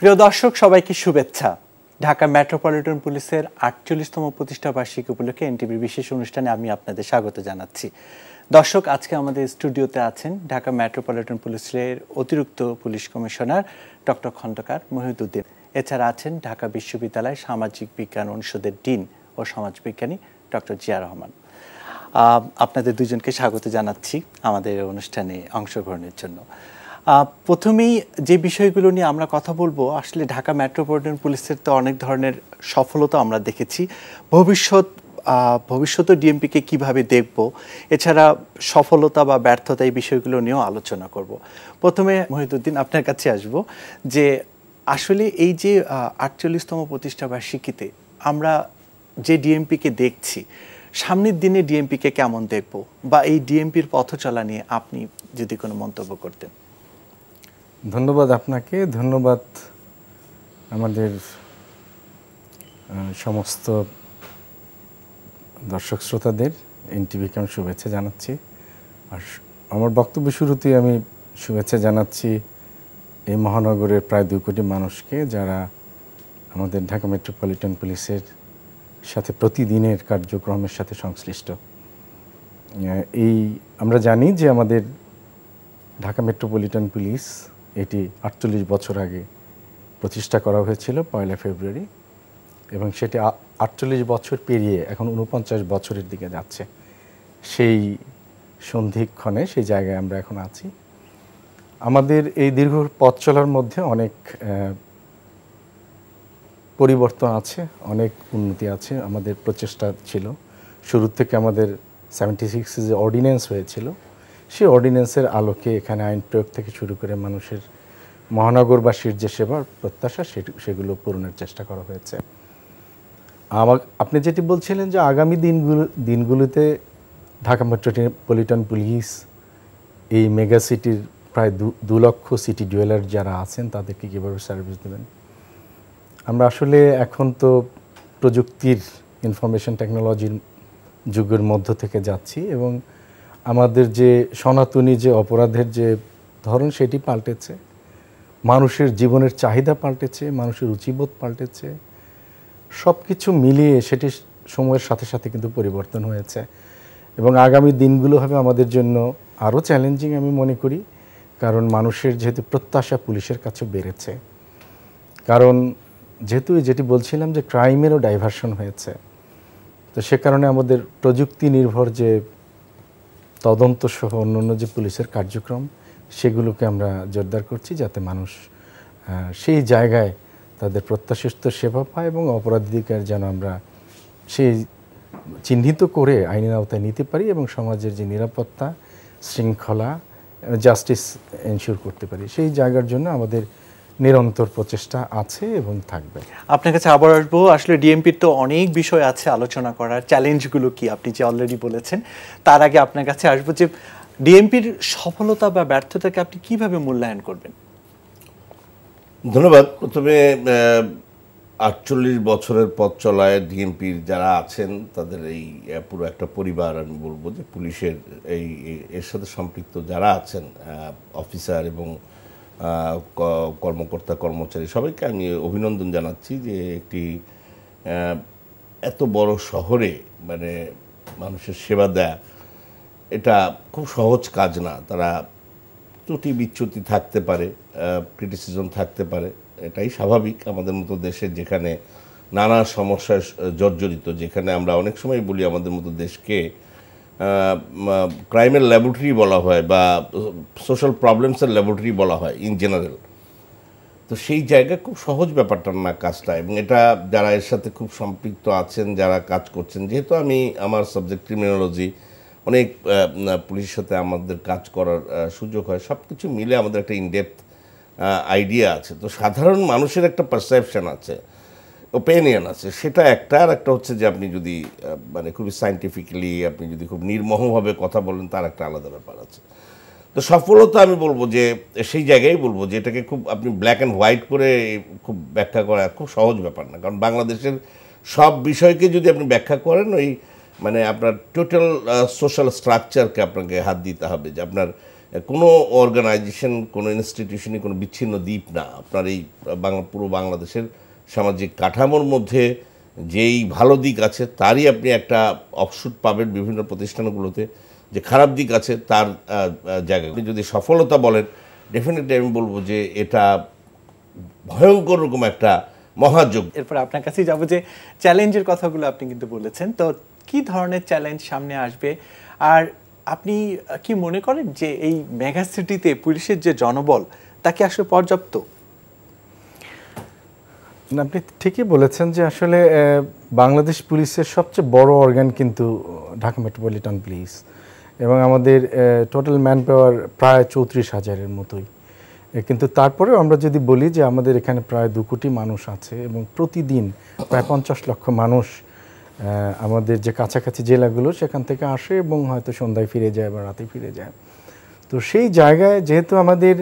প্রিয় দর্শক, সবাইকে শুভেচ্ছা। ঢাকা মেট্রোপলিটন পুলিশের ৪৮তম প্রতিষ্ঠা বার্ষিকী উপলক্ষে এনটিভির বিশেষ অনুষ্ঠানে আমি আপনাদের স্বাগত জানাচ্ছি। দর্শক, আজকে আমাদের স্টুডিওতে আছেন ঢাকা মেট্রোপলিটন পুলিশের অতিরিক্ত police commissioner doctor Khandakar Mohiuddin. এছাড়া আছেন ঢাকা বিশ্ববিদ্যালয় সামাজিক বিজ্ঞান অনুষদের ডিন ও সমাজবিজ্ঞানী ডক্টর জিয়া রহমান। আপনাদের দুজনকে স্বাগত জানাচ্ছি আমাদের অনুষ্ঠানে অংশগ্রহণের জন্য। প্রথমেই যে বিষয়গুলো নিয়ে আমরা কথা বলবো, আসলে ঢাকা মেট্রোপলিটন পুলিশের তো অনেক ধরনের সফলতা আমরা দেখেছি। ভবিষ্যতে ডিএমপিকে কিভাবে দেখব, এছাড়া সফলতা বা ব্যর্থতা, এই বিষয়গুলো নিয়েও আলোচনা করব। প্রথমে মহিউদ্দিন, আপনার কাছে আসব যে আসলে এই যে ৪৮তম প্রতিষ্ঠা বার্ষিকীতে আমরা যে ডিএমপিকে দেখছি, সামনের দিনে ডিএমপিকে কেমন দেখব, বা এই ডিএমপির পথ চলা নিয়ে আপনি যদি কোনো মন্তব্য করতেন। ধন্যবাদ আপনাকে, ধন্যবাদ আমাদের সমস্ত দর্শক শ্রোতাদের। এনটিভিকে আমি শুভেচ্ছা জানাচ্ছি। আর আমার বক্তব্য শুরুতেই আমি শুভেচ্ছা জানাচ্ছি এই মহানগরের প্রায় ২ কোটি মানুষকে, যারা আমাদের ঢাকা মেট্রোপলিটন পুলিশের সাথে প্রতিদিনের কার্যক্রমের সাথে সংশ্লিষ্ট। এই আমরা জানি যে আমাদের ঢাকা মেট্রোপলিটন পুলিশ এটি ৪৮ বছর আগে প্রতিষ্ঠা করা হয়েছিল ১ ফেব্রুয়ারি, এবং সেটি ৪৮ বছর পেরিয়ে এখন ৪৯ বছরের দিকে যাচ্ছে। সেই সন্ধিক্ষণে সেই জায়গায় আমরা এখন আছি। আমাদের এই দীর্ঘ পথ চলার মধ্যে অনেক পরিবর্তন আছে, অনেক উন্নতি আছে। আমাদের প্রচেষ্টা ছিল শুরু থেকে, আমাদের 76 যে অর্ডিন্যান্স হয়েছিল, সেই অর্ডিন্যান্সের আলোকে এখানে আইন প্রয়োগ থেকে শুরু করে মানুষের, মহানগরবাসীর যে সেবার প্রত্যাশা, সেগুলো পূরণের চেষ্টা করা হয়েছে। আপনি যেটি বলছিলেন যে আগামী দিনগুলোতে ঢাকা মেট্রোপলিটন পুলিশ এই মেগা সিটির প্রায় ২ লক্ষ সিটি ডুয়েলার যারা আছেন তাদেরকে কীভাবে সার্ভিস দেবেন। আমরা আসলে এখন তো প্রযুক্তির, ইনফরমেশন টেকনোলজির যুগের মধ্য থেকে যাচ্ছি, এবং আমাদের যে সনাতনী যে অপরাধের যে ধরন, সেটি পাল্টেছে। মানুষের জীবনের চাহিদা পাল্টেছে, মানুষের রুচিবোধ পাল্টেছে। সব কিছু মিলিয়ে সেটি সময়ের সাথে সাথে কিন্তু পরিবর্তন হয়েছে, এবং আগামী দিনগুলো হবে আমাদের জন্য আরও চ্যালেঞ্জিং আমি মনে করি। কারণ মানুষের যেহেতু প্রত্যাশা পুলিশের কাছে বেড়েছে, কারণ যেহেতু যেটি বলছিলাম যে ক্রাইমেরও ডাইভার্সন হয়েছে, তো সে কারণে আমাদের প্রযুক্তি নির্ভর যে তদন্ত সহ অন্যান্য যে পুলিশের কার্যক্রম, সেগুলোকে আমরা জোরদার করছি, যাতে মানুষ সেই জায়গায় তাদের প্রত্যাশিত সেবা পায়, এবং অপরাধীদের যেন আমরা সেই চিহ্নিত করে আইনের আওতায় নিতে পারি, এবং সমাজের যে নিরাপত্তা, শৃঙ্খলা, জাস্টিস এনশিওর করতে পারি। সেই জায়গার জন্য আমাদের নিরন্তর প্রচেষ্টা আছে এবং থাকবে। আপনার কাছে আবার আসবো। আসলে ডিএমপির তো অনেক বিষয় আছে আলোচনা করার, চ্যালেঞ্জগুলো কি আপনি যে অলরেডি বলেছেন। তার আগে আপনার কাছে আসবো যে ডিএমপির সফলতা বা ব্যর্থতাকে আপনি কিভাবে মূল্যায়ন করবেন। ধন্যবাদ। প্রথমে ৪৮ বছরের পথ চলায় ডিএমপির যারা আছেন তাদের এই পুরো একটা পরিবার, আমি বলবো যে পুলিশের এর সাথে সম্পৃক্ত যারা আছেন, অফিসার এবং কর্মকর্তা কর্মচারী, সবাইকে আমি অভিনন্দন জানাচ্ছি যে একটি এত বড় শহরে মানে মানুষের সেবা দেয়া, এটা খুব সহজ কাজ না। তারা ত্রুটি বিচ্যুতি থাকতে পারে, ক্রিটিসিজম থাকতে পারে, এটাই স্বাভাবিক আমাদের মতো দেশে, যেখানে নানা সমস্যায় জর্জরিত, যেখানে আমরা অনেক সময় বলি আমাদের মতো দেশকে ক্রাইমের ল্যাবরেটরি বলা হয় বা সোশ্যাল প্রবলেমসের ল্যাবরেটরি বলা হয় ইন জেনারেল। তো সেই জায়গায় খুব সহজ ব্যাপারটা না কাজটা, এবং এটা যারা এর সাথে খুব সম্পৃক্ত আছেন, যারা কাজ করছেন, যেহেতু আমার সাবজেক্ট ক্রিমিনোলজি, অনেক পুলিশের সাথে আমাদের কাজ করার সুযোগ হয়, সব কিছু মিলে আমাদের একটা ইনডেপথ আইডিয়া আছে। তো সাধারণ মানুষের একটা পারসেপশন আছে, ওপিনিয়ন আছে, সেটা একটা। আর একটা হচ্ছে যে আপনি যদি মানে খুবই সায়েন্টিফিক্যালি, আপনি যদি খুব নির্মোহভাবে কথা বলেন, তার একটা আলাদা ব্যাপার আছে। তো সফলতা আমি বলবো যে সেই জায়গায় বলবো যে এটাকে খুব আপনি ব্ল্যাক অ্যান্ড হোয়াইট করে খুব ব্যাখ্যা করা খুব সহজ ব্যাপার না। কারণ বাংলাদেশের সব বিষয়কে যদি আপনি ব্যাখ্যা করেন, ওই মানে আপনার টোটাল সোশ্যাল স্ট্রাকচারকে আপনাকে হাত দিতে হবে, যে আপনার কোনো অর্গানাইজেশন, কোনো ইনস্টিটিউশনই কোনো বিচ্ছিন্ন দ্বীপ না। আপনার এই পুরো বাংলাদেশের সামাজিক কাঠামোর মধ্যে যেই ভালো দিক আছে তারই আপনি একটা অফশুট পাবেন বিভিন্ন প্রতিষ্ঠানগুলোতে, যে খারাপ দিক আছে তার জায়গা। আপনি যদি সফলতা বলেন, ডেফিনেটলি আমি বলবো যে এটা ভয়ঙ্কর রকম একটা মহাযজ্ঞ। এরপর আপনার কাছেই যাবো যে চ্যালেঞ্জের কথাগুলো আপনি কিন্তু বলেছেন, তো কি ধরনের চ্যালেঞ্জ সামনে আসবে, আর আপনি কি মনে করেন যে এই মেগা সিটিতে পুলিশের যে জনবল তা কি আসলে পর্যাপ্ত? আপনি ঠিকই বলেছেন যে আসলে বাংলাদেশ পুলিশের সবচেয়ে বড় অর্গান কিন্তু ঢাকা মেট্রোপলিটন পুলিশ, এবং আমাদের টোটাল ম্যান পাওয়ার প্রায় 34,000-এর মতোই। কিন্তু তারপরেও আমরা যদি বলি যে আমাদের এখানে প্রায় 2 কোটি মানুষ আছে এবং প্রতিদিন প্রায় 50 লক্ষ মানুষ আমাদের যে কাছাকাছি জেলাগুলো সেখান থেকে আসে এবং হয়তো সন্ধ্যায় ফিরে যায় বা রাতে ফিরে যায়। তো সেই জায়গায় যেহেতু আমাদের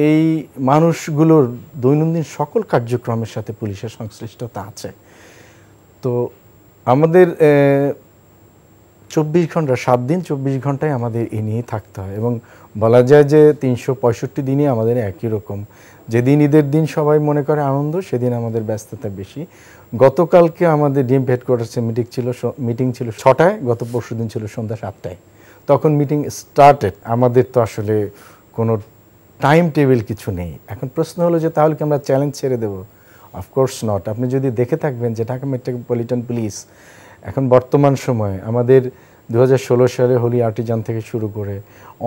এই মানুষগুলোর দৈনন্দিন সকল কার্যক্রমের সাথে পুলিশের সংশ্লিষ্টতা আছে, তো আমাদের 24 ঘন্টা 7 দিন 24 ঘন্টায় আমাদের এ নিয়েই থাকতে হয়, এবং বলা যায় যে 365 দিনই আমাদের একই রকম। যেদিন ঈদের দিন সবাই মনে করে আনন্দ, সেদিন আমাদের ব্যস্ততা বেশি। গতকালকে আমাদের ডিএমপি হেডকোয়ার্টার্সে মিটিং ছিল 6টায়, গত পরশু দিন ছিল সন্ধ্যা 7টায়, তখন মিটিং স্টার্টেড। আমাদের তো আসলে কোনো টাইম টেবিল কিছু নেই। এখন প্রশ্ন হলো যে তাহলে কি আমরা চ্যালেঞ্জ ছেড়ে দেবো? Of course not. আপনি যদি দেখে থাকবেন যে ঢাকা মেট্রোপলিটন পুলিশ এখন বর্তমান সময়ে আমাদের 2016 সালে হোলি আর্টিজান থেকে শুরু করে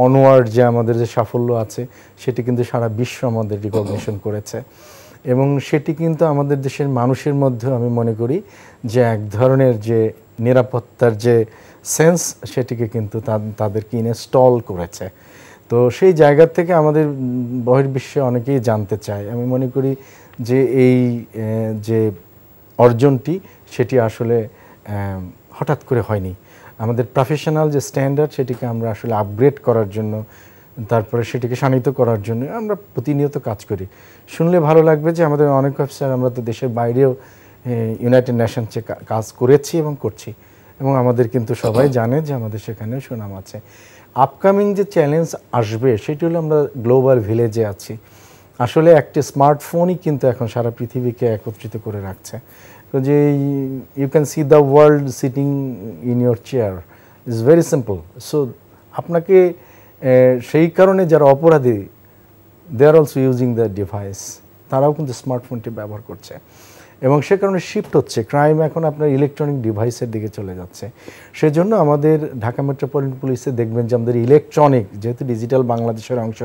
অনওয়ার্ড যে আমাদের যে সাফল্য আছে সেটি কিন্তু সারা বিশ্ব আমাদের রিকগনিশন করেছে, এবং সেটি কিন্তু আমাদের দেশের মানুষের মধ্যেও আমি মনে করি যে এক ধরনের যে নিরাপত্তার যে সেন্স সেটিকে কিন্তু তাদেরকে ইনস্টল করেছে। তো সেই জায়গা থেকে আমাদের বহির্বিশ্বে অনেকেই জানতে চায়। আমি মনে করি যে এই যে অর্জনটি সেটি আসলে হঠাৎ করে হয়নি। আমাদের প্রফেশনাল যে স্ট্যান্ডার্ড সেটিকে আমরা আসলে আপগ্রেড করার জন্য, তারপরে সেটিকে শানিত করার জন্য আমরা প্রতিনিয়ত কাজ করি। শুনলে ভালো লাগবে যে আমাদের অনেক অফিসার, আমরা তো দেশের বাইরেও ইউনাইটেড নেশনসে কাজ করেছি এবং করছি, এবং আমাদের কিন্তু সবাই জানে যে আমাদের সেখানেও সুনাম আছে। আপকামিং যে চ্যালেঞ্জ আসবে সেটি হলো আমরা গ্লোবাল ভিলেজে আছি। আসলে একটি স্মার্টফোনই কিন্তু এখন সারা পৃথিবীকে একত্রিত করে রাখছে। তো যে you can see the world sitting in your chair, is very simple. So আপনাকে সেই কারণে যারা অপরাধী, they are also using the device, তারাও কিন্তু স্মার্টফোনটি ব্যবহার করছে, এবং সে কারণে শিফট হচ্ছে। ক্রাইম এখন আপনার ইলেকট্রনিক ডিভাইসের দিকে চলে যাচ্ছে। সেজন্য আমাদের ঢাকা মেট্রোপলিটন পুলিশে দেখবেন যে আমাদের ইলেকট্রনিক, যেহেতু ডিজিটাল বাংলাদেশের অংশ,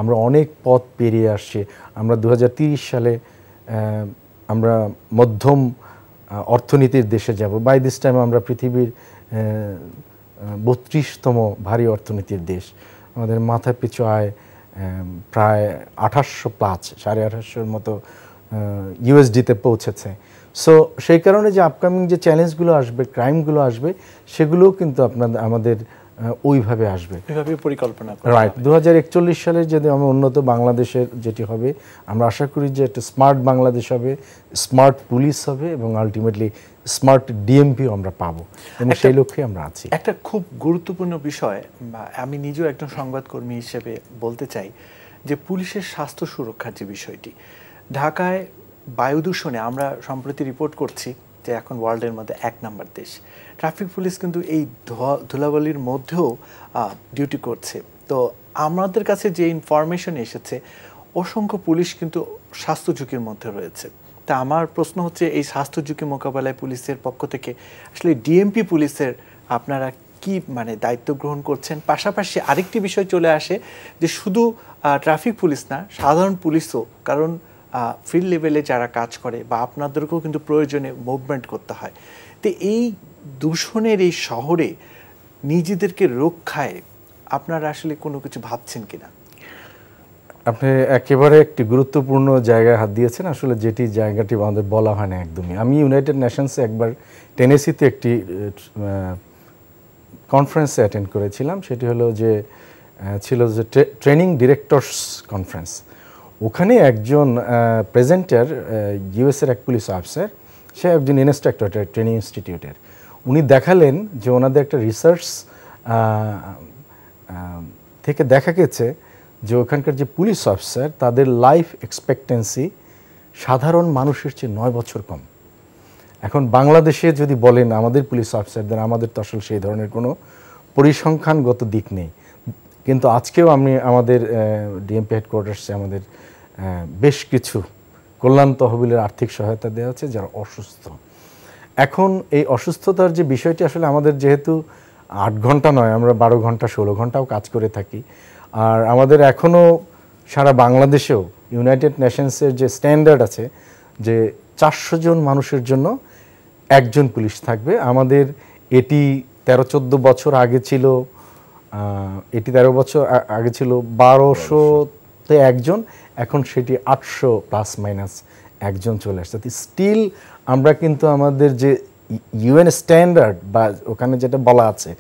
আমরা অনেক পথ পেরিয়ে আসছি। আমরা 2030 সালে আমরা মধ্যম অর্থনীতির দেশে যাব। বাই দিস টাইম আমরা পৃথিবীর 32তম ভারী অর্থনীতির দেশ। আমাদের মাথা পিছু আয় প্রায় 2800+, 2850-এর মতো ইউএসডিতে পৌঁছেছে। সো সেই কারণে যে আপকামিং যে চ্যালেঞ্জগুলো আসবে, ক্রাইমগুলো আসবে, সেগুলোও কিন্তু আমাদের ওইভাবে আসবে, ওইভাবে পরিকল্পনা রাইট। 2041 সালে যদি আমরা উন্নত বাংলাদেশের যেটি হবে, আমরা আশা করি যে একটা স্মার্ট বাংলাদেশ হবে, স্মার্ট পুলিশ হবে, এবং আলটিমেটলি স্মার্ট ডিএমপিও আমরা পাবো, এবং সেই লক্ষ্যে আমরা আছি। একটা খুব গুরুত্বপূর্ণ বিষয়, আমি নিজেও একজন সংবাদকর্মী হিসেবে বলতে চাই যে পুলিশের স্বাস্থ্য সুরক্ষার যে বিষয়টি, ঢাকায় বায়ু দূষণে আমরা সম্প্রতি রিপোর্ট করছি যে এখন ওয়ার্ল্ডের মধ্যে 1 নম্বর দেশ। ট্রাফিক পুলিশ কিন্তু এই ধুলাবালির মধ্যেও ডিউটি করছে। তো আমাদের কাছে যে ইনফরমেশন এসেছে, অসংখ্য পুলিশ কিন্তু স্বাস্থ্য ঝুঁকির মধ্যে রয়েছে। তা আমার প্রশ্ন হচ্ছে, এই স্বাস্থ্য ঝুঁকি মোকাবেলায় পুলিশের পক্ষ থেকে আসলে ডিএমপি পুলিশের আপনারা কি দায়িত্ব গ্রহণ করছেন? পাশাপাশি আরেকটি বিষয় চলে আসে যে শুধু ট্রাফিক পুলিশ না, সাধারণ পুলিশও, কারণ ফিল্ড লেভেলে যারা কাজ করে বা আপনাদেরকেও কিন্তু প্রয়োজনে মুভমেন্ট করতে হয়। তো এই দূষণের এই শহরে নিজেদেরকে রক্ষায় আপনারা আসলে কোনো কিছু ভাবছেন কিনা? আপনি একেবারে একটি গুরুত্বপূর্ণ জায়গায় হাত দিয়েছেন, আসলে যেটি জায়গাটি আমাদের বলা হয় না একদমই। আমি ইউনাইটেড নেশনসে একবার টেনেসিতে একটি কনফারেন্সে অ্যাটেন্ড করেছিলাম। সেটি হলো যে ছিল যে ট্রেনিং ডিরেক্টরস কনফারেন্স। ওখানে একজন প্রেজেন্টার, ইউএসের এক পুলিশ অফিসার, সে একজন ইনস্ট্রাক্টর ট্রেনিং ইনস্টিটিউটের। উনি দেখালেন যে ওনাদের একটা রিসার্চ থেকে দেখা গেছে যে ওখানকার যে পুলিশ অফিসার তাদের লাইফ এক্সপেক্টেন্সি সাধারণ মানুষের চেয়ে 9 বছর কম। এখন বাংলাদেশে যদি বলেন আমাদের পুলিশ অফিসারদের, আমাদের তো আসলে সেই ধরনের কোনো পরিসংখ্যানগত দিক নেই, কিন্তু আজকেও আমি আমাদের ডিএমপি হেডকোয়ার্টার্সে আমাদের বেশ কিছু কল্যাণ তহবিলের আর্থিক সহায়তা দেওয়া হচ্ছে যারা অসুস্থ। এখন এই অসুস্থতার যে বিষয়টি আসলে আমাদের যেহেতু 8 ঘন্টা নয়, আমরা 12 ঘন্টা 16 ঘন্টাও কাজ করে থাকি, আর আমাদের এখনও সারা বাংলাদেশেও ইউনাইটেড নেশনসের যে স্ট্যান্ডার্ড আছে যে 400 জন মানুষের জন্য একজন পুলিশ থাকবে। আমাদের এটি 13-14 বছর আগে ছিল, এটি 13 বছর আগে ছিল 1200-তে একজন, এখন সেটি 800 প্লাস মাইনাস একজন চলে আসছে। স্টিল আমরা কিন্তু আমাদের যে ইউএন স্ট্যান্ডার্ড বা ওখানে যেটা বলা আছে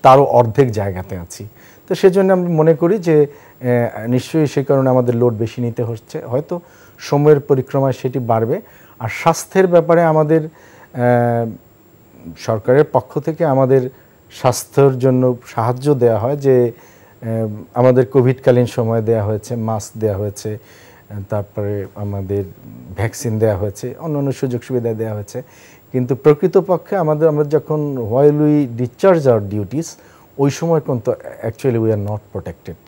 তারও অর্ধেক জায়গাতে আছি। তো সেজন্য আমি মনে করি যে নিশ্চয়ই সেই কারণে আমাদের লোড বেশি নিতে হচ্ছে, হয়তো সময়ের পরিক্রমায় সেটি বাড়বে। আর স্বাস্থ্যের ব্যাপারে আমাদের সরকারের পক্ষ থেকে আমাদের স্বাস্থ্যের জন্য সাহায্য দেওয়া হয়, যে আমাদের কোভিডকালীন সময় দেওয়া হয়েছে, মাস্ক দেওয়া হয়েছে, তারপরে আমাদের ভ্যাকসিন দেওয়া হয়েছে, অন্যান্য সুযোগ সুবিধা দেওয়া হয়েছে। কিন্তু প্রকৃতপক্ষে আমরা যখন while we discharge hour duties, ওই সময় কিন্তু actually we are not protected.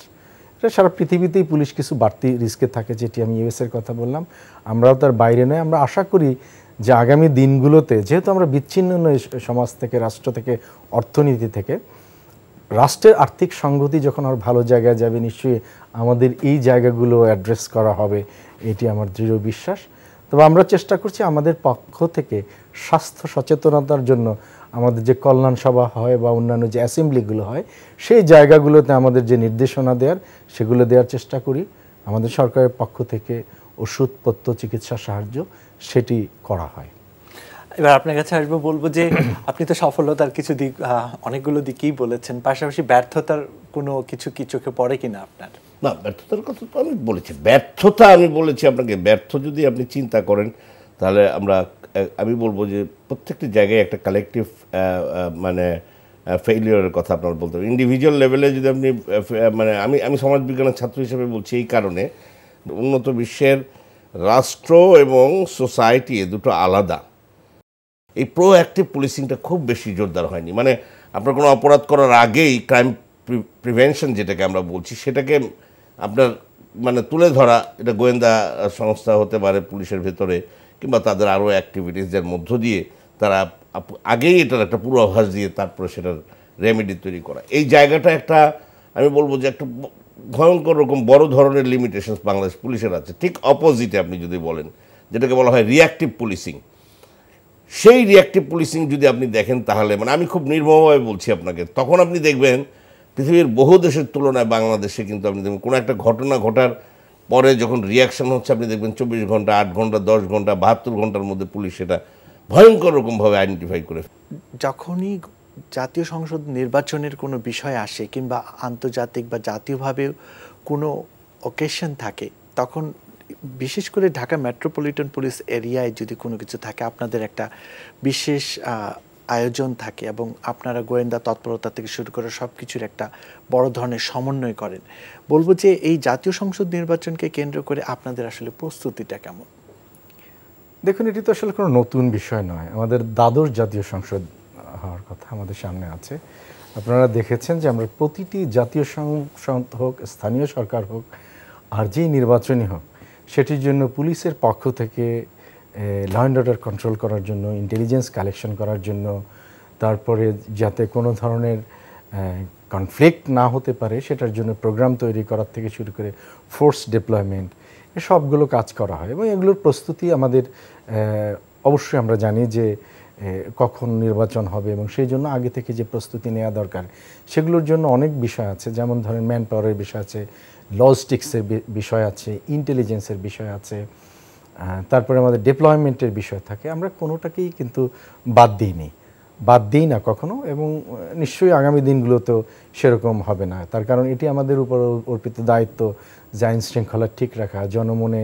এটা সারা পৃথিবীতেই পুলিশ কিছু বাড়তি রিস্কে থাকে, যেটি আমি ইউএসের কথা বললাম, আমরাও তার বাইরে নয়। আমরা আশা করি যে আগামী দিনগুলোতে, যেহেতু আমরা বিচ্ছিন্ন নই সমাজ থেকে, রাষ্ট্র থেকে, অর্থনীতি থেকে, রাষ্ট্রের আর্থিক সংগতি যখন আর ভালো জায়গায় যাবে, নিশ্চয়ই আমাদের এই জায়গাগুলো অ্যাড্রেস করা হবে, এটি আমার দৃঢ় বিশ্বাস। তবে আমরা চেষ্টা করছি আমাদের পক্ষ থেকে স্বাস্থ্য সচেতনতার জন্য আমাদের যে কল্যাণ সভা হয় বা অন্যান্য যে অ্যাসেম্বলিগুলো হয়, সেই জায়গাগুলোতে আমাদের যে নির্দেশনা দেওয়ার, সেগুলো দেওয়ার চেষ্টা করি। আমাদের সরকারের পক্ষ থেকে ওষুধপত্র, চিকিৎসা সাহায্য সেটি করা হয়। এবার আপনার কাছে আসবো, বলবো যে আপনি তো সফলতার কিছু দিক, অনেকগুলো দিকই বলেছেন, পাশাপাশি ব্যর্থতার কোনো কিছু কি চোখে পড়ে কিনা আপনার? না, ব্যর্থতার কথা তো আমি বলেছি, আমি বলেছি আপনাকে, ব্যর্থ যদি আপনি চিন্তা করেন তাহলে আমি বলবো যে প্রত্যেকটি জায়গায় একটা কালেকটিভ মানে ফেইলিওরের কথা আপনারা বলতে পারেন। ইন্ডিভিজুয়াল লেভেলে যদি আপনি মানে আমি সমাজবিজ্ঞানের ছাত্র হিসেবে বলছি এই কারণে, উন্নত বিশ্বের রাষ্ট্র এবং সোসাইটি দুটো আলাদা। এই প্রোঅ্যাক্টিভ পুলিশিংটা খুব বেশি জোরদার হয়নি। মানে আপনার কোনো অপরাধ করার আগেই ক্রাইম প্রিভেনশন যেটাকে আমরা বলছি, সেটাকে আপনার মানে তুলে ধরা, এটা গোয়েন্দা সংস্থা হতে পারে পুলিশের ভেতরে, কিংবা তাদের আরও অ্যাক্টিভিটিসের মধ্য দিয়ে তারা আগেই এটার একটা পূর্বাভাস দিয়ে তারপরে সেটার রেমেডি তৈরি করা। এই জায়গাটা একটা, আমি বলবো যে একটা ভয়ঙ্কর রকম বড় ধরনের লিমিটেশনস বাংলাদেশ পুলিশের আছে। ঠিক অপোজিটে আপনি যদি বলেন, যেটাকে বলা হয় রিঅ্যাক্টিভ পুলিশিং, সেই রিঅ্যাক্টিভ পুলিশিং যদি আপনি দেখেন তাহলে, মানে আমি খুব নির্মমভাবে বলছি আপনাকে, তখন আপনি দেখবেন পৃথিবীর বহু দেশের তুলনায় বাংলাদেশে কিন্তু আপনি দেখবেন কোনো একটা ঘটনা ঘটার পরে যখন রিয়াকশন হচ্ছে, আপনি দেখবেন 24 ঘন্টা, 8 ঘন্টা, 10 ঘন্টা, 72 ঘন্টার মধ্যে পুলিশ সেটা ভয়ঙ্কর রকমভাবে আইডেন্টিফাই করে। যখনই জাতীয় সংসদ নির্বাচনের কোনো বিষয় আসে, কিংবা আন্তর্জাতিক বা জাতীয়ভাবে কোনো অকেশন থাকে, তখন বিশেষ করে ঢাকা মেট্রোপলিটন পুলিশ এরিয়ায় যদি কোনো কিছু থাকে, আপনাদের একটা বিশেষ আয়োজন থাকে এবং আপনারা গোয়েন্দা তৎপরতা থেকে শুরু করে সব কিছুর একটা বড় ধরনের সমন্বয় করেন। বলবো যে এই জাতীয় সংসদ নির্বাচনকে কেন্দ্র করে আপনাদের আসলে প্রস্তুতিটা কেমন? দেখুন, এটি তো আসলে কোনো নতুন বিষয় নয়। আমাদের দ্বাদশ জাতীয় সংসদ হওয়ার কথা আমাদের সামনে আছে। আপনারা দেখেছেন যে আমরা প্রতিটি জাতীয় সংসদ হোক, স্থানীয় সরকার হোক, আর যেই নির্বাচনই হোক, সেটির জন্য পুলিশের পক্ষ থেকে ল অ্যান্ড অর্ডার কন্ট্রোল করার জন্য, ইন্টেলিজেন্স কালেকশন করার জন্য, তারপরে যাতে কোনো ধরনের কনফ্লিক্ট না হতে পারে সেটার জন্য প্রোগ্রাম তৈরি করার থেকে শুরু করে ফোর্স ডিপ্লয়মেন্ট, সবগুলো কাজ করা হয়। এবং এগুলোর প্রস্তুতি আমাদের অবশ্যই আমরা জানি যে কখন নির্বাচন হবে, এবং সেই জন্য আগে থেকে যে প্রস্তুতি নেওয়া দরকার সেগুলোর জন্য অনেক বিষয় আছে। যেমন ধরেন ম্যান পাওয়ারের বিষয় আছে, লজিস্টিক্সের বিষয় আছে, ইন্টেলিজেন্সের বিষয় আছে, তারপরে আমাদের ডিপ্লয়মেন্টের বিষয় থাকে। আমরা কোনোটাকেই কিন্তু বাদ দিই না কখনো, এবং নিশ্চয়ই আগামী দিনগুলোতেও সেরকম হবে না। তার কারণ এটি আমাদের উপর অর্পিত দায়িত্ব যে আইন শৃঙ্খলা ঠিক রাখা, জনমনে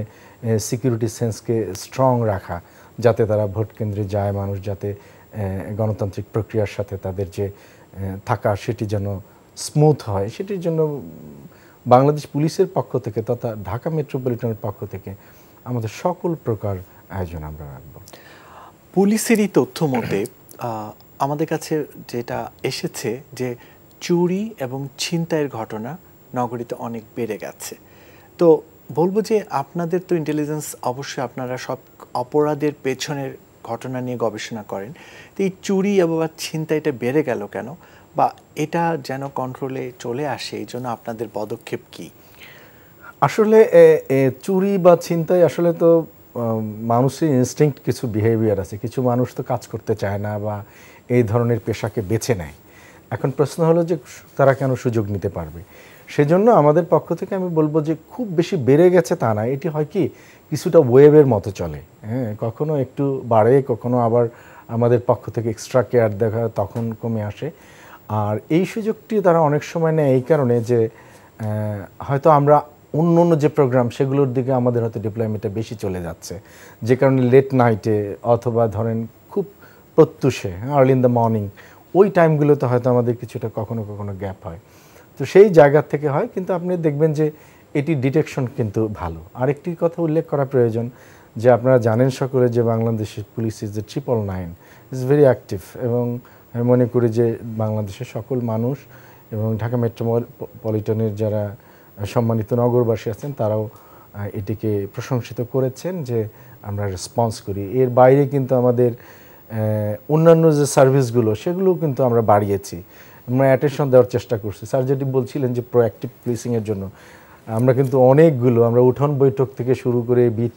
সিকিউরিটি সেন্সকে স্ট্রং রাখা, যাতে তারা ভোট কেন্দ্রে যায়, মানুষ যাতে গণতান্ত্রিক প্রক্রিয়ার সাথে তাদের যে থাকা সেটি যেন স্মুথ হয়, সেটির জন্য বাংলাদেশ পুলিশের পক্ষ থেকে তথা ঢাকা মেট্রোপলিটনের পক্ষ থেকে আমাদের সকল প্রকার আয়োজন আমরা রাখব। পুলিশেরই তথ্য মতে আমাদের কাছে যেটা এসেছে যে চুরি এবং ছিনতাইয়ের ঘটনা নগরীতে অনেক বেড়ে গেছে। তো বলবো যে আপনাদের তো ইন্টেলিজেন্স, অবশ্যই আপনারা সব অপরাধের পেছনের ঘটনা নিয়ে গবেষণা করেন, তো এই চুরি এবং ছিনতাইটা বেড়ে গেল কেন, বা এটা যেন কন্ট্রোলে চলে আসে এই জন্য আপনাদের পদক্ষেপ কি? আসলে চুরি বা ছিনতাই আসলে তো মানুষের ইনস্টিংক্ট কিছু বিহেভিয়ার আছে, কিছু মানুষ তো কাজ করতে চায় না বা এই ধরনের পেশাকে বেছে নেয়। এখন প্রশ্ন হলো যে তারা কেন সুযোগ নিতে পারবে। সেজন্য আমাদের পক্ষ থেকে আমি বলবো যে খুব বেশি বেড়ে গেছে তা না, এটি হয় কি কিছুটা ওয়েভের মতো চলে, হ্যাঁ, কখনো একটু বাড়ে, কখনো আবার আমাদের পক্ষ থেকে এক্সট্রা কেয়ার দেখা তখন কমে আসে। আর এই সুযোগটি তারা অনেক সময় নেয় এই কারণে যে হয়তো আমরা অন্য অন্য যে প্রোগ্রাম সেগুলোর দিকে আমাদের হয়তো ডিপ্লয়মেন্টটা বেশি চলে যাচ্ছে, যে কারণে লেট নাইটে অথবা ধরেন খুব প্রত্যুষে আর্লি ইন দ্য মর্নিং ওই টাইমগুলোতে হয়তো আমাদের কিছুটা কখনো কখনো গ্যাপ হয়। তো সেই জায়গা থেকে হয়, কিন্তু আপনি দেখবেন যে এটি ডিটেকশন কিন্তু ভালো। আরেকটি কথা উল্লেখ করা প্রয়োজন যে আপনারা জানেন সকলে যে বাংলাদেশের police is the 999 is very active, এবং আমি মনে করি যে বাংলাদেশের সকল মানুষ এবং ঢাকা মেট্রোপলিটনের যারা সম্মানিত নগরবাসী আছেন তারাও এটিকে প্রশংসিত করেছেন যে আমরা রেসপন্স করি। এর বাইরে কিন্তু আমাদের অন্যান্য যে সার্ভিসগুলো সেগুলোও কিন্তু আমরা বাড়িয়েছি, আমরা অ্যাটেনশন দেওয়ার চেষ্টা করছি। স্যার যেটি বলছিলেন যে প্রোঅ্যাক্টিভ পুলিশিংয়ের জন্য আমরা কিন্তু অনেকগুলো, আমরা উঠোন বৈঠক থেকে শুরু করে bit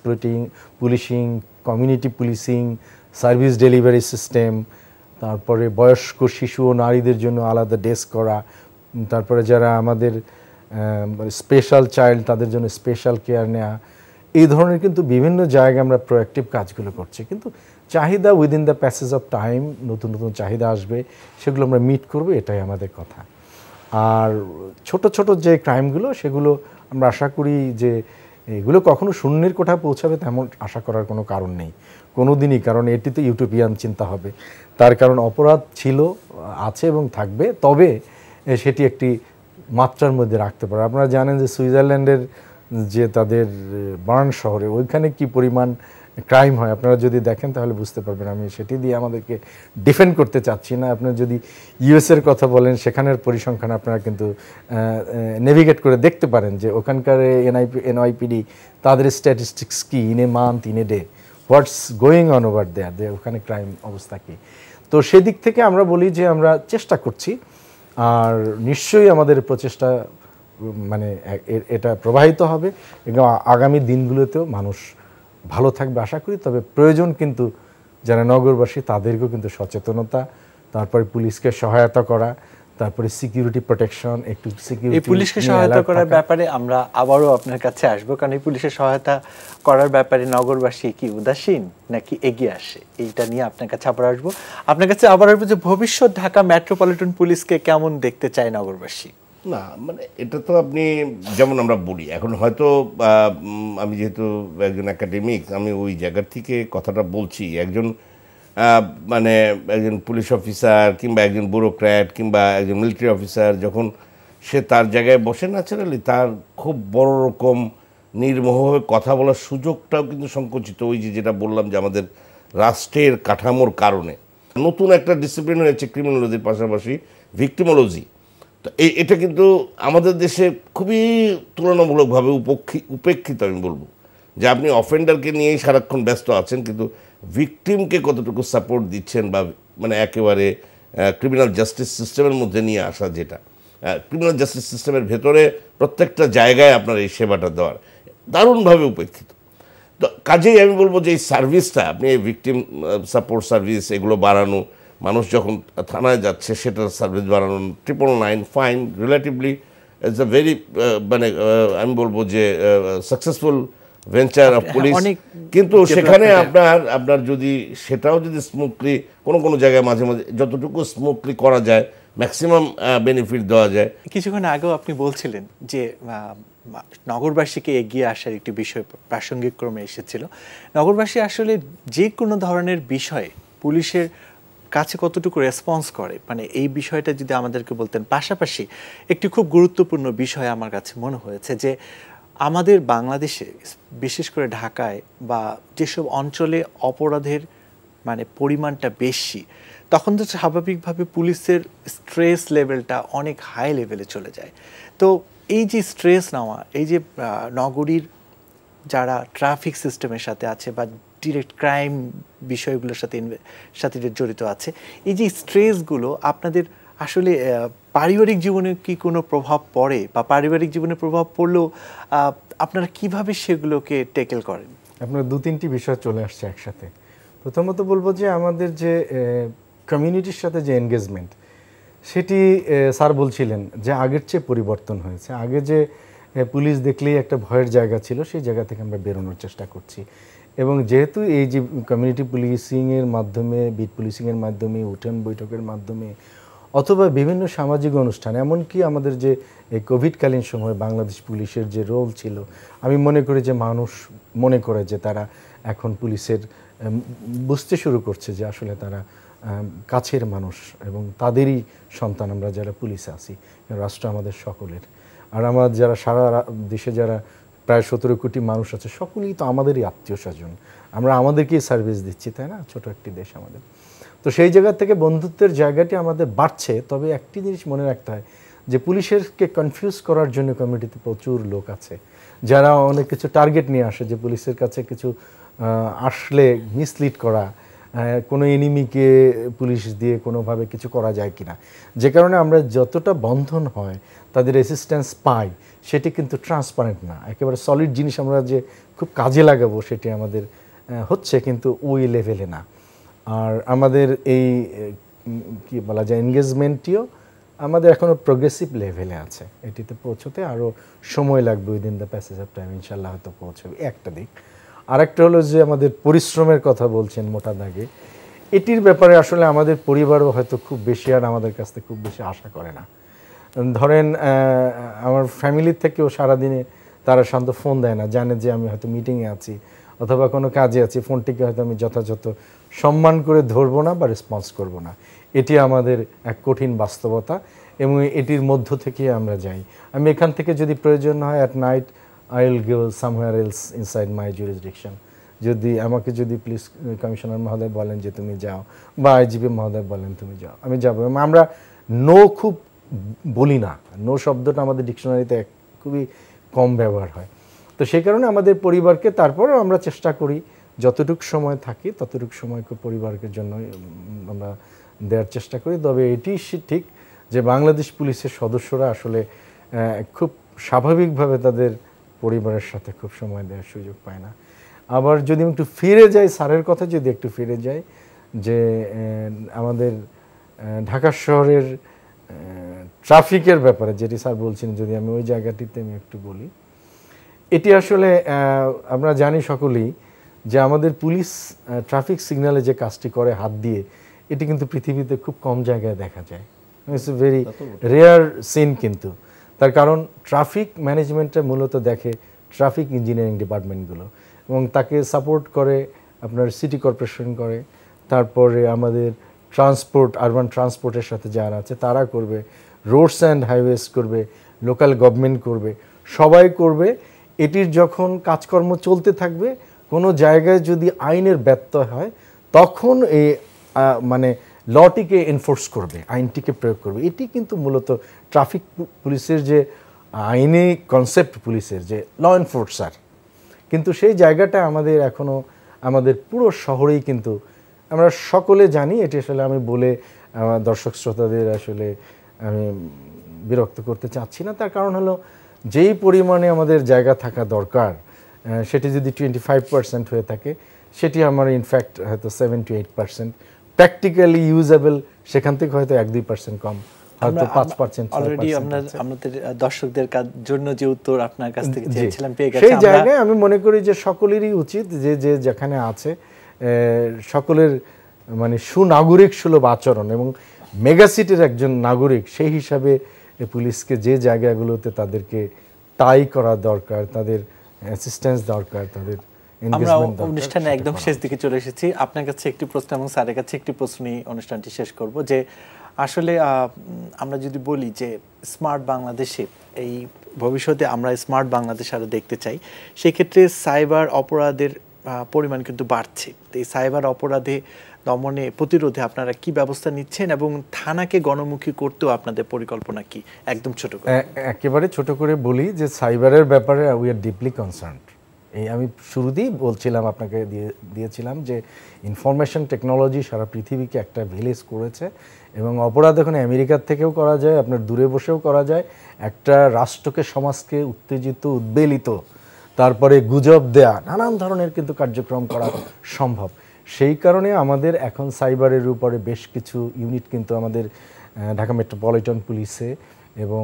policing, community policing, service delivery system, তারপরে বয়স্ক শিশু ও নারীদের জন্য আলাদা ডেস্ক করা, তারপরে যারা আমাদের স্পেশাল চাইল্ড তাদের জন্য স্পেশাল কেয়ার নেওয়া, এই ধরনের কিন্তু বিভিন্ন জায়গায় আমরা প্রোঅ্যাক্টিভ কাজগুলো করছি। কিন্তু চাহিদা within the passage of time নতুন নতুন চাহিদা আসবে, সেগুলো আমরা মিট করব, এটাই আমাদের কথা। আর ছোট ছোট যে ক্রাইমগুলো সেগুলো আমরা আশা করি যে এগুলো কখনো শূন্যের কোঠায় পৌঁছাবে তেমন আশা করার কোনো কারণ নেই কোনো দিনই, কারণ এটিতে ইউটোপিয়ান চিন্তা হবে। তার কারণ অপরাধ ছিল, আছে এবং থাকবে, তবে সেটি একটি মাত্রার মধ্যে রাখতে পারে। আপনারা জানেন যে সুইজারল্যান্ডের যে তাদের বার্ন শহরে ওইখানে কি পরিমাণ ক্রাইম হয়, আপনারা যদি দেখেন তাহলে বুঝতে পারবেন। আমি সেটি দিয়ে আমাদেরকে ডিফেন্ড করতে চাচ্ছি না। আপনারা যদি ইউএসের কথা বলেন সেখানের পরিসংখ্যান আপনারা কিন্তু নেভিগেট করে দেখতে পারেন যে ওখানকার এনওয়াইপিডি তাদের স্ট্যাটিস্টিক্স কি, in a month, in a day, what's going on over there, যে ওখানে ক্রাইম অবস্থা কী। তো সেদিক থেকে আমরা বলি যে আমরা চেষ্টা করছি, আর নিশ্চয়ই আমাদের প্রচেষ্টা মানে এটা প্রবাহিত হবে এবং আগামী দিনগুলোতেও মানুষ ভালো থাকবে আশা করি। তবে প্রয়োজন কিন্তু যারা নগরবাসী তাদেরকেও কিন্তু সচেতনতা, তারপরে পুলিশকে সহায়তা করা, তারপরে সিকিউরিটি প্রোটেকশন, একটু সিকিউরিটি, এই পুলিশকে সহায়তা করার ব্যাপারে আমরা আবারও আপনার কাছে আসবো, কারণ এই পুলিশের সহায়তা করার ব্যাপারে নগরবাসী কি উদাসীন নাকি এগিয়ে আসে, এইটা নিয়ে আপনার কাছে আবার আসবো। আপনার কাছে আবার আসবো যে ভবিষ্যৎ ঢাকা মেট্রোপলিটন পুলিশকে কেমন দেখতে চায় নগরবাসী? না মানে এটা তো আপনি যেমন আমরা বলি এখন হয়তো আমি যেহেতু একজন একাডেমিক, আমি ওই জায়গার থেকে কথাটা বলছি। একজন মানে একজন পুলিশ অফিসার কিংবা একজন ব্যুরোক্র্যাট কিংবা একজন মিলিটারি অফিসার যখন সে তার জায়গায় বসে, ন্যাচারালি তার খুব বড় রকম নির্মোহভাবে কথা বলার সুযোগটাও কিন্তু সংকুচিত। ওই যে যেটা বললাম যে আমাদের রাষ্ট্রের কাঠামোর কারণে নতুন একটা ডিসিপ্লিন হয়েছে ক্রিমিনোলজির পাশাপাশি ভিক্টিমোলজি। তো এটা কিন্তু আমাদের দেশে খুবই তুলনামূলকভাবে উপেক্ষিত। আমি বলবো যে আপনি অফেন্ডারকে নিয়েই সারাক্ষণ ব্যস্ত আছেন, কিন্তু ভিকটিমকে কতটুকু সাপোর্ট দিচ্ছেন বা মানে একেবারে ক্রিমিনাল জাস্টিস সিস্টেমের মধ্যে নিয়ে আসা, যেটা ক্রিমিনাল জাস্টিস সিস্টেমের ভেতরে প্রত্যেকটা জায়গায় আপনার এই সেবাটা দেওয়ার দারুণভাবে উপেক্ষিত। তো কাজেই আমি বলবো যে এই সার্ভিসটা আপনি ভিকটিম সাপোর্ট সার্ভিস এগুলো বাড়ানো, মানুষ যখন থানায় যাচ্ছে সেটার সার্ভিস বাড়ানো, 999 fine relatively it's a very মানে আমি বলবো যে সাকসেসফুল ভেঞ্চার অফ পুলিশ। কিন্তু সেখানে আপনার যদি সেটাও যদি স্মুথলি কোনো জায়গায় মাঝে মাঝে যতটুকু স্মুথলি করা যায় ম্যাক্সিমাম বেনিফিট দেওয়া যায়। কিছুক্ষণ আগেও আপনি বলছিলেন যে নগরবাসীকে এগিয়ে আসার একটি বিষয় প্রাসঙ্গিক ক্রমে এসেছিল। নগরবাসী আসলে যে কোনো ধরনের বিষয়ে পুলিশের কাছে কতটুকু রেসপন্স করে, মানে এই বিষয়টা যদি আমাদেরকে বলতেন। পাশাপাশি একটি খুব গুরুত্বপূর্ণ বিষয় আমার কাছে মনে হয়েছে যে আমাদের বাংলাদেশে বিশেষ করে ঢাকায় বা যেসব অঞ্চলে অপরাধের মানে পরিমাণটা বেশি, তখন তো স্বাভাবিকভাবে পুলিশের স্ট্রেস লেভেলটা অনেক হাই লেভেলে চলে যায়। তো এই যে স্ট্রেস নেওয়া, এই যে নগরীর যারা ট্রাফিক সিস্টেমের সাথে আছে বা ডিরেক্ট ক্রাইম বিষয়গুলোর সাথে জড়িত আছে, এই যে স্ট্রেসগুলো আপনাদের আসলে পারিবারিক জীবনে কি কোনো প্রভাব পড়ে, বা পারিবারিক জীবনে প্রভাব পড়লেও আপনারা কিভাবে সেগুলোকে ট্যাকেল করেন? আপনার 2-3টি বিষয় চলে আসছে একসাথে। প্রথমত বলবো যে আমাদের যে কমিউনিটির সাথে যে এনগেজমেন্ট, সেটি স্যার বলছিলেন যে আগের চেয়ে পরিবর্তন হয়েছে। আগে যে পুলিশ দেখলেই একটা ভয়ের জায়গা ছিল, সেই জায়গা থেকে আমরা বেরোনোর চেষ্টা করছি। এবং যেহেতু এই যে কমিউনিটি পুলিশিংয়ের মাধ্যমে, বিট পুলিশিংয়ের মাধ্যমে, উঠান বৈঠকের মাধ্যমে, অথবা বিভিন্ন সামাজিক অনুষ্ঠান, এমনকি আমাদের যে এই কোভিডকালীন সময় বাংলাদেশ পুলিশের যে রোল ছিল, আমি মনে করি যে মানুষ মনে করে যে তারা এখন পুলিশের বুঝতে শুরু করছে যে আসলে তারা কাছের মানুষ এবং তাদেরই সন্তান আমরা যারা পুলিশে আছি। রাষ্ট্র আমাদের সকলের, আর আমার যারা সারা দেশে যারা প্রায় 17 কোটি মানুষ আছে, সকলেই তো আমাদেরই আত্মীয় স্বজন। আমরা আমাদেরকেই সার্ভিস দিচ্ছি, তাই না? ছোট একটি দেশ আমাদের। তো সেই জায়গা থেকে বন্ধুত্বের জায়গাটি আমাদের বাড়ছে। তবে একটি জিনিস মনে রাখতে হয় যে পুলিশেরকে কনফিউজ করার জন্য কমিউনিটিতে প্রচুর লোক আছে যারা অনেক কিছু টার্গেট নিয়ে আসে, যে পুলিশের কাছে কিছু আসলে মিসলিড করা, কোনো এনিমিকে পুলিশ দিয়ে কোনোভাবে কিছু করা যায় কিনা, যে কারণে আমরা যতটা বন্ধন হয়, তাদের রেসিস্ট্যান্স পাই, সেটি কিন্তু ট্রান্সপারেন্ট না। একেবারে সলিড জিনিস আমরা যে খুব কাজে লাগাবো সেটি আমাদের হচ্ছে, কিন্তু ওই লেভেলে না। আর আমাদের এই কি বলা যায় এনগেজমেন্টটিও আমাদের এখনও প্রোগ্রেসিভ লেভেলে আছে। এটিতে পৌঁছতে আরও সময় লাগবে, within the passage of time ইনশাল্লাহ হয়তো পৌঁছবে। একটা দিক। আরেকটা হলো যে আমাদের পরিশ্রমের কথা বলছেন মোটা দাগে, এটির ব্যাপারে আসলে আমাদের পরিবারও হয়তো খুব বেশি আর আমাদের কাছ থেকে খুব বেশি আশা করে না। ধরেন আমার ফ্যামিলির থেকেও সারাদিনে তারা শান্ত ফোন দেয় না, জানে যে আমি হয়তো মিটিংয়ে আছি অথবা কোনো কাজে আছি, ফোনটিকে হয়তো আমি যথাযথ সম্মান করে ধরবো না বা রেসপন্স করব না। এটি আমাদের এক কঠিন বাস্তবতা এবং এটির মধ্য থেকে আমরা যাই। আমি এখান থেকে যদি প্রয়োজন হয় at night I will go somewhere else inside my jurisdiction. যদি আমাকে যদি পুলিশ কমিশনার মহোদয় বলেন যে তুমি যাও, বা আইজিপি মহোদয় বলেন তুমি যাও, আমি যাবো। আমরা নো খুব বলি না, নো শব্দটা আমাদের ডিকশনারিতে খুবই কম ব্যবহার হয়। তো সেই কারণে আমাদের পরিবারকে তারপরেও আমরা চেষ্টা করি যতটুকু সময় থাকি ততটুকু সময় পরিবারের জন্য আমরা দেওয়ার চেষ্টা করি। তবে এটি ঠিক যে বাংলাদেশ পুলিশের সদস্যরা আসলে খুব স্বাভাবিকভাবে তাদের পরিবারের সাথে খুব সময় দেওয়ার সুযোগ পায় না। আবার যদি একটু ফিরে যাই, স্যারের কথা যদি একটু ফিরে যাই, যে আমাদের ঢাকা শহরের ট্রাফিকের ব্যাপারে যেটি স্যার বলছেন, যদি আমি ওই জায়গাটিতে আমি একটু বলি, এটি আসলে আমরা জানি সকলেই যে আমাদের পুলিশ ট্রাফিক সিগন্যালে যে কাজটি করে হাত দিয়ে, এটি কিন্তু পৃথিবীতে খুব কম জায়গায় দেখা যায়। It's a very rare scene. কিন্তু তার কারণ ট্রাফিক ম্যানেজমেন্টটা মূলত দেখে ট্রাফিক ইঞ্জিনিয়ারিং ডিপার্টমেন্টগুলো, এবং তাকে সাপোর্ট করে আপনার সিটি কর্পোরেশন করে, তারপরে আমাদের ট্রান্সপোর্ট, আরবান ট্রান্সপোর্টের সাথে যারা আছে তারা করবে, রোডস অ্যান্ড হাইওয়েজ করবে, লোকাল গভর্নমেন্ট করবে, সবাই করবে। এটির যখন কাজকর্ম চলতে থাকবে, কোনো জায়গায় যদি আইনের ব্যত্যয় হয়, তখন এই মানে লটিকে এনফোর্স করবে, আইনটিকে প্রয়োগ করবে। এটি কিন্তু মূলত ট্রাফিক পুলিশের যে আইনি কনসেপ্ট, পুলিশের যে ল এনফোর্সার, কিন্তু সেই জায়গাটা আমাদের এখনও আমাদের পুরো শহরেই কিন্তু আমরা সকলে জানি। এটি আসলে আমি বলে আমার দর্শক শ্রোতাদের আসলে আমি বিরক্ত করতে চাচ্ছি না। তার কারণ হলো যেই পরিমাণে আমাদের জায়গা থাকা দরকার, সেটি যদি 25% হয়ে থাকে, সেটি আমার ইনফ্যাক্ট হয়তো 7-8% প্র্যাকটিক্যালি ইউজেবল, সেখান থেকে হয়তো 1-2% কম, হয়তো 5%। অলরেডি আমাদের দর্শকদের জন্য যে উত্তর আপনার কাছ থেকে চেয়েছিলাম পেয়ে গেছি। সেই জায়গায় আমি মনে করি যে সকলেরই উচিত যে যেখানে আছে সকলের মানে সুনাগরিক সুলভ আচরণ, এবং মেগাসিটির একজন নাগরিক সেই হিসাবে পুলিশকে যে জায়গাগুলোতে তাদেরকে টাই করা দরকার, তাদের অ্যাসিস্ট্যান্স দরকার, তাদের আমরা engagement দরকার, অনুষ্ঠানে সেটা একদম করা শেষ দিকে চলে এসেছি। আপনার কাছে একটি প্রশ্ন এবং স্যারের কাছে একটি প্রশ্ন নিয়ে অনুষ্ঠানটি শেষ করব যে আসলে আমরা যদি বলি যে স্মার্ট বাংলাদেশে এই ভবিষ্যতে আমরা স্মার্ট বাংলাদেশ আরও দেখতে চাই, সেক্ষেত্রে সাইবার অপরাধের পরিমাণ কিন্তু বাড়ছে। তো এই সাইবার অপরাধে দমনে প্রতিরোধে আপনারা কি ব্যবস্থা নিচ্ছেন এবং থানাকে গণমুখী করতেও আপনাদের পরিকল্পনা কি? একদম ছোট করে। একেবারে ছোট করে বলি যে সাইবারের ব্যাপারে উই আর ডিপলি কনসার্নড। এই আমি শুরুতেই বলছিলাম, আপনাকে দিয়েছিলাম যে ইনফরমেশন টেকনোলজি সারা পৃথিবীকে একটা ভিলেজ করেছে এবং অপরাধ এখন আমেরিকার থেকেও করা যায়, আপনার দূরে বসেও করা যায়। একটা রাষ্ট্রকে, সমাজকে উত্তেজিত, উদ্বেলিত, তারপরে গুজব দেয়া, নানান ধরনের কিন্তু কার্যক্রম করা সম্ভব। সেই কারণে আমাদের এখন সাইবারের উপরে বেশ কিছু ইউনিট কিন্তু আমাদের ঢাকা মেট্রোপলিটন পুলিশে এবং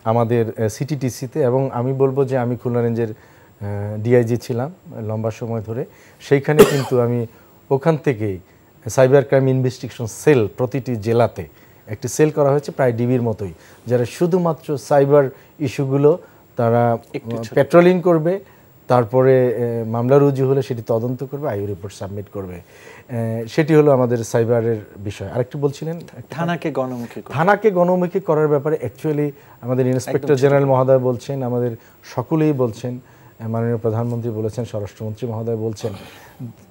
আমাদের সিটিটিসিতে, এবং আমি বলবো যে আমি খুলনা রেঞ্জের ডিআইজি ছিলাম লম্বা সময় ধরে, সেইখানে কিন্তু আমি ওখান থেকেই সাইবার ক্রাইম ইনভেস্টিগেশন সেল প্রতিটি জেলাতে একটি সেল করা হয়েছে, প্রায় ডিবির মতোই, যারা শুধুমাত্র সাইবার ইস্যুগুলো তারা পেট্রোলিং করবে, তারপরে মামলা রুজু হলে সেটি তদন্ত করবে, আইও রিপোর্ট সাবমিট করবে। সেটি হলো আমাদের সাইবারের বিষয়। আরেকটু বলছিলেন থানাকে গণমুখী করার ব্যাপারে অ্যাকচুয়ালি আমাদের ইন্সপেক্টর জেনারেল মহোদয় বলছেন, আমাদের সকলেই বলছেন, মাননীয় প্রধানমন্ত্রী বলেছেন, স্বরাষ্ট্রমন্ত্রী মহোদয় বলছেন,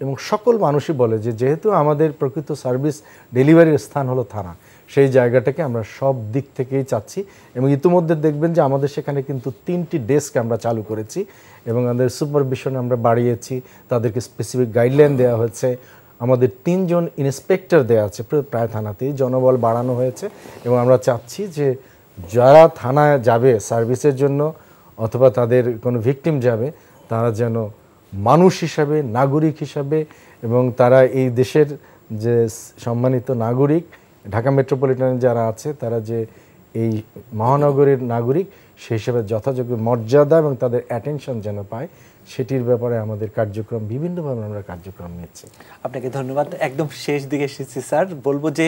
এবং সকল মানুষই বলে যে যেহেতু আমাদের প্রকৃত সার্ভিস ডেলিভারির স্থান হলো থানা, সেই জায়গাটাকে আমরা সব দিক থেকেই চাচ্ছি। এবং ইতিমধ্যে দেখবেন যে আমাদের সেখানে কিন্তু 3টি ডেস্ক আমরা চালু করেছি এবং আমাদের সুপারভিশন আমরা বাড়িয়েছি, তাদেরকে স্পেসিফিক গাইডলাইন দেওয়া হয়েছে। আমাদের 3 জন ইন্সপেক্টর দেওয়া আছে প্রায় থানাতেই, জনবল বাড়ানো হয়েছে এবং আমরা চাচ্ছি যে যারা থানায় যাবে সার্ভিসের জন্য অথবা তাদের কোনো ভিকটিম যাবে, তারা যেন মানুষ হিসাবে, নাগরিক হিসাবে, এবং তারা এই দেশের যে সম্মানিত নাগরিক, ঢাকা মেট্রোপলিটনে যারা আছে তারা যে এই মহানগরীর নাগরিক, সেই হিসাবে যথাযোগ্য মর্যাদা এবং তাদের অ্যাটেনশন যেন পায়, সেটির ব্যাপারে আমাদের কার্যক্রম বিভিন্নভাবে আমরা কার্যক্রম নিচ্ছি। আপনাকে ধন্যবাদ। একদম শেষ দিকে এসেছি স্যার, বলবো যে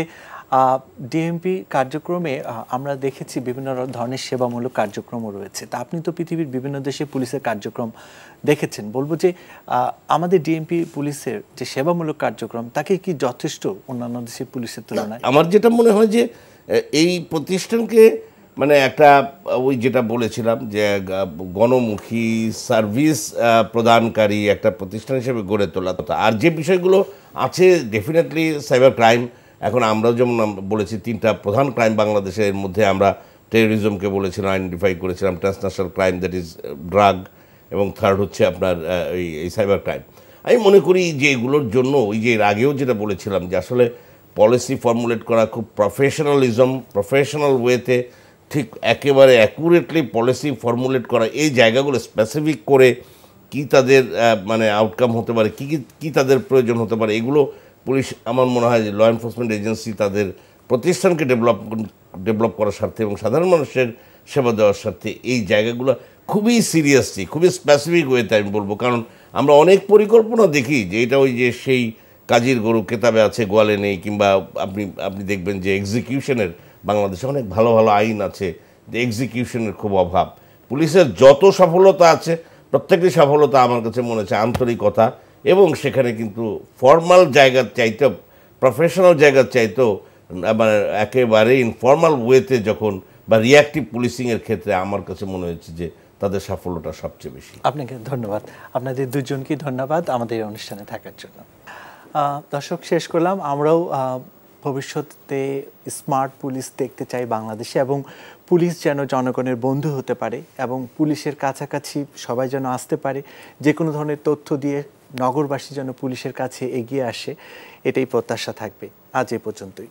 ডিএমপি কার্যক্রমে আমরা দেখেছি বিভিন্ন ধরনের সেবামূলক কার্যক্রমও রয়েছে। তা আপনি তো পৃথিবীর বিভিন্ন দেশে পুলিশের কার্যক্রম দেখেছেন, বলবো যে আমাদের ডিএমপি পুলিশের যে সেবামূলক কার্যক্রম, তাকে কি যথেষ্ট অন্যান্য দেশের পুলিশের তুলনায়? আমার যেটা মনে হয় যে এই প্রতিষ্ঠানকে মানে একটা ওই যেটা বলেছিলাম যে গণমুখী সার্ভিস প্রদানকারী একটা প্রতিষ্ঠান হিসেবে গড়ে তোলা। আর যে বিষয়গুলো আছে ডেফিনেটলি সাইবার ক্রাইম, এখন আমরাও যেমন বলেছি 3টা প্রধান ক্রাইম বাংলাদেশের মধ্যে আমরা টেরোরিজমকে বলেছিলাম, আইডেন্টিফাই করেছিলাম, transnational crime that is drug, এবং থার্ড হচ্ছে আপনার এই সাইবার ক্রাইম। আমি মনে করি যে এগুলোর জন্য ওই যে এর আগেও যেটা বলেছিলাম যে আসলে পলিসি ফর্মুলেট করা খুব প্রফেশনাল ওয়েতে, ঠিক একেবারে অ্যাকুরেটলি পলিসি ফর্মুলেট করা, এই জায়গাগুলো স্পেসিফিক করে কি তাদের মানে আউটকাম হতে পারে, কি তাদের প্রয়োজন হতে পারে, এগুলো পুলিশ আমার মনে হয় যে ল এনফোর্সমেন্ট এজেন্সি তাদের প্রতিষ্ঠানকে ডেভেলপ করার স্বার্থে এবং সাধারণ মানুষের সেবা দেওয়ার স্বার্থে এই জায়গাগুলো খুবই সিরিয়াসলি, খুবই স্পেসিফিক ওয়েতে আমি বলবো। কারণ আমরা অনেক পরিকল্পনা দেখি যে এটা ওই যে সেই কাজীর গরু কেতাবে আছে গোয়ালে নেই, কিংবা আপনি দেখবেন যে এক্সিকিউশনের বাংলাদেশে অনেক ভালো ভালো আইন আছে, যে এক্সিকিউশনের খুব অভাব। পুলিশের যত সফলতা আছে প্রত্যেকটি সফলতা আমার কাছে মনে হচ্ছে আন্তরিকতা, এবং সেখানে কিন্তু ফর্মাল জায়গার চাইতেও, প্রফেশনাল জায়গার চাইতেও মানে একেবারে ইনফর্মাল ওয়েতে যখন বা রিয়াক্টিভ পুলিশিংয়ের ক্ষেত্রে আমার কাছে মনে হচ্ছে যে তাদের সাফল্যটা সবচেয়ে বেশি। আপনাকে ধন্যবাদ, আপনাদের দুজনকে ধন্যবাদ আমাদের এই অনুষ্ঠানে থাকার জন্য। দর্শক, শেষ করলাম। আমরাও ভবিষ্যতে স্মার্ট পুলিশ দেখতে চাই বাংলাদেশে, এবং পুলিশ যেন জনগণের বন্ধু হতে পারে এবং পুলিশের কাছাকাছি সবাই যেন আসতে পারে, যে কোনো ধরনের তথ্য দিয়ে নগরবাসী যেন পুলিশের কাছে এগিয়ে আসে, এটাই প্রত্যাশা থাকবে। আজ এই পর্যন্তই।